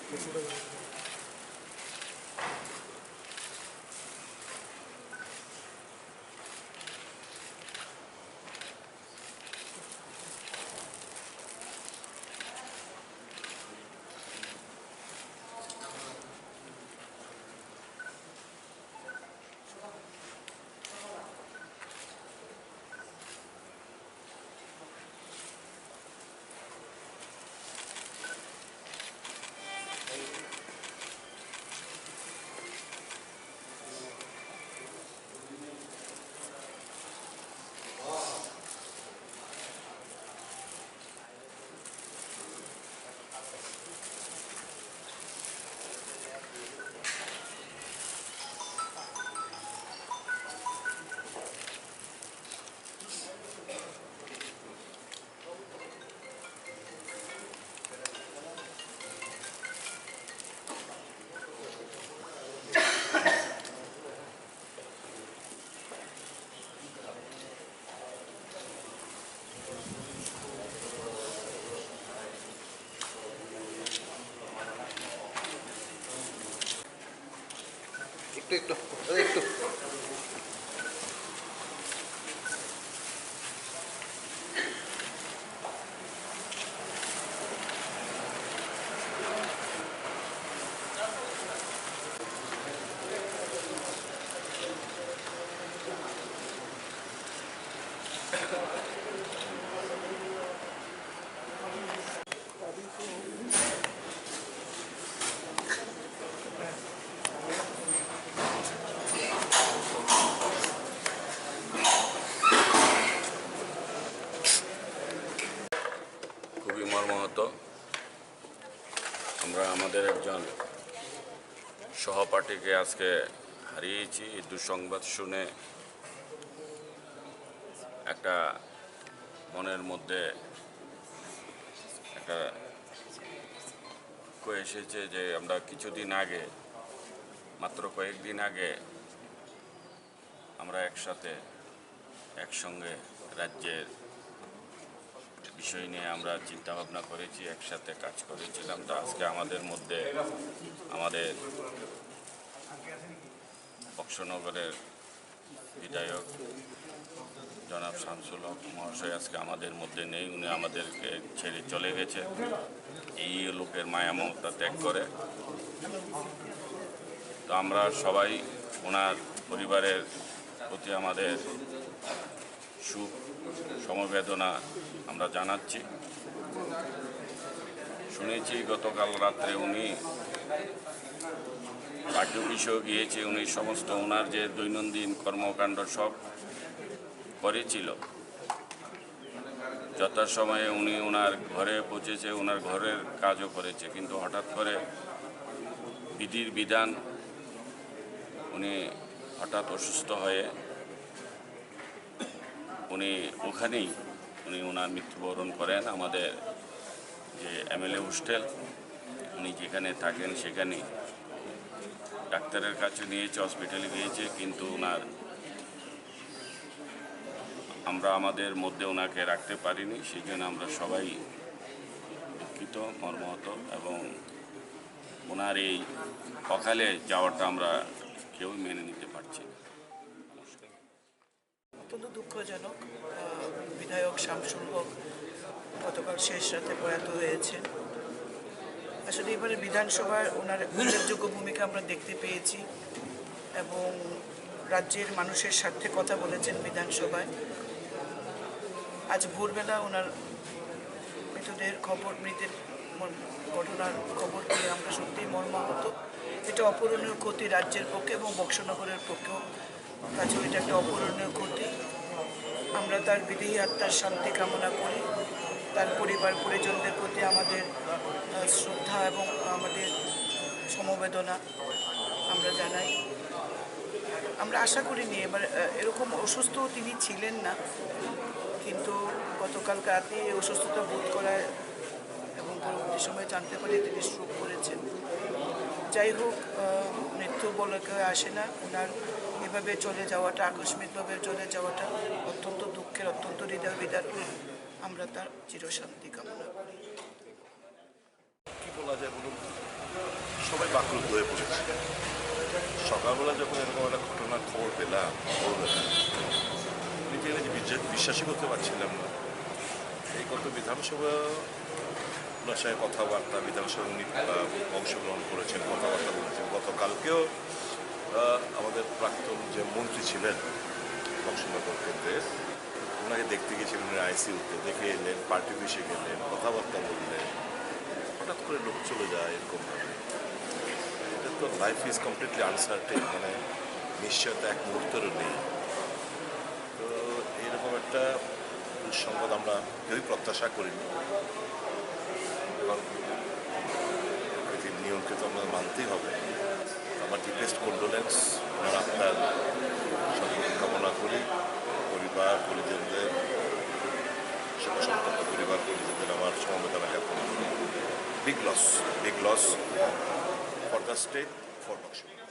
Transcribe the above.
একটু একটু খুবই মর্মাহত। আমরা আমাদের একজন সহপাঠীকে আজকে হারিয়েছি। এই দুঃসংবাদ শুনে একটা মনের মধ্যে একটা এসেছে যে আমরা কিছুদিন আগে, মাত্র কয়েকদিন আগে আমরা একসঙ্গে রাজ্যের বিষয় নিয়ে আমরা চিন্তা ভাবনা করেছি, একসাথে কাজ করেছিলাম। তো আজকে আমাদের মধ্যে আমাদের বক্সনগরের বিধায়ক জনাব শামসুল হক মহাশয় আজকে আমাদের মধ্যে নেই। উনি আমাদেরকে ছেড়ে চলে গেছে এই লোকের মায়া মমতা ত্যাগ করে। তো আমরা সবাই ওনার পরিবারের প্রতি আমাদের সুখ সমবেদনা আমরা জানাচ্ছি। শুনেছি গতকাল রাত্রে উনি পার্টি অফিসেও গিয়েছে। উনি সমস্ত ওনার যে দৈনন্দিন কর্মকাণ্ড সব করেছিল, যথাসময়ে উনি ওনার ঘরে পৌঁছেছে, ওনার ঘরের কাজও করেছে। কিন্তু হঠাৎ করে বিধির বিধান উনি হঠাৎ অসুস্থ হয়ে উনি ওখানেই ওনার মৃত্যুবরণ করেন। আমাদের যে এমএলএ হোস্টেল উনি যেখানে থাকেন সেখানেই ডাক্তারের কাছে নিয়েছে, হসপিটালে গিয়েছে, কিন্তু আমরা আমাদের মধ্যে ওনাকে রাখতে পারিনি। সেই জন্য আমরা সবাই দুঃখিত, মর্মাহত, এবং ওনার এই অকালে যাওয়াটা আমরা কেউই মেনে নিতে পারছি না। অত্যন্ত দুঃখজনক। বিধায়ক শামসুল হক গতকাল শেষ রাতে প্রয়াত হয়েছে। আসলে এবারে বিধানসভায় ওনার উল্লেখযোগ্য ভূমিকা আমরা দেখতে পেয়েছি এবং রাজ্যের মানুষের স্বার্থে কথা বলেছেন বিধানসভায়। আজ ভোরবেলা ওনার মৃতদেহের মৃতের ঘটনার খবর পেয়ে আমরা সত্যিই মর্মাহত। এটা অপূরণীয় ক্ষতি রাজ্যের পক্ষে এবং বক্সনগরের পক্ষেও। কাছেও এটা একটা অপূরণীয় ক্ষতি। আমরা তার বিদেহী আত্মার শান্তি কামনা করি। তার পরিবার পরিজনদের প্রতি আমাদের শ্রদ্ধা এবং আমাদের সমবেদনা আমরা জানাই। আমরা আশা করিনি এবার এরকম অসুস্থ তিনি ছিলেন না, কিন্তু গতকাল রাতে অসুস্থতা বোধ করায় এবং পরবর্তী সময়ে জানতে পারি তিনি স্ট্রোক করেছেন। যাই হোক, মৃত্যু বলে কেউ আসে না। ওনার এভাবে চলে যাওয়াটা, আকস্মিকভাবে চলে যাওয়াটা অত্যন্ত দুঃখের, অত্যন্ত হৃদয় বিদারক। আমরা তার চিরশান্তি কামনা করি। কি বলা যায় বলুন? সবাই বাকরুদ্ধ হয়ে পড়েছে। সকালবেলা যখন এরকম একটা ঘটনার খবর পেলাম, ভোরবেলা নিজে নিজে বিশ্বাসই করতে পারছিলাম না। এই গত বিধানসভা ওনার সঙ্গে কথাবার্তা, বিধানসভা উনি অংশগ্রহণ করেছেন, কথাবার্তা বলেছেন। গতকালকেও আমাদের প্রাক্তন যে মন্ত্রী ছিলেন বক্সনগর কেন্দ্রের, ওনাকে দেখতে গিয়েছিলেন উনি আইসিইউতে, দেখে এলেন, পার্টি অফিসে গেলেন, কথাবার্তা বললেন। হঠাৎ করে লোক চলে যায় এরকমভাবে, এটা তো লাইফ ইজ কমপ্লিটলি আনসার্টেন, মানে নিশ্চয়তা এক মুহূর্তেরও নেই। তো এইরকম একটা দুঃসংবাদ আমরা কেউই প্রত্যাশা করিনি। এখন পৃথিবীর নিয়মকে তো আমরা মানতেই হবে। আমার ডিপেস্ট কন্ডোলেন্স, ওনার আপনার সফল কামনা করি। পরিবার পরিজনদের, শোকসন্তপ্ত পরিবার পরিজনদের আমার সমবেদনা জ্ঞাপন করি। Big loss for the state, for Boxanagar.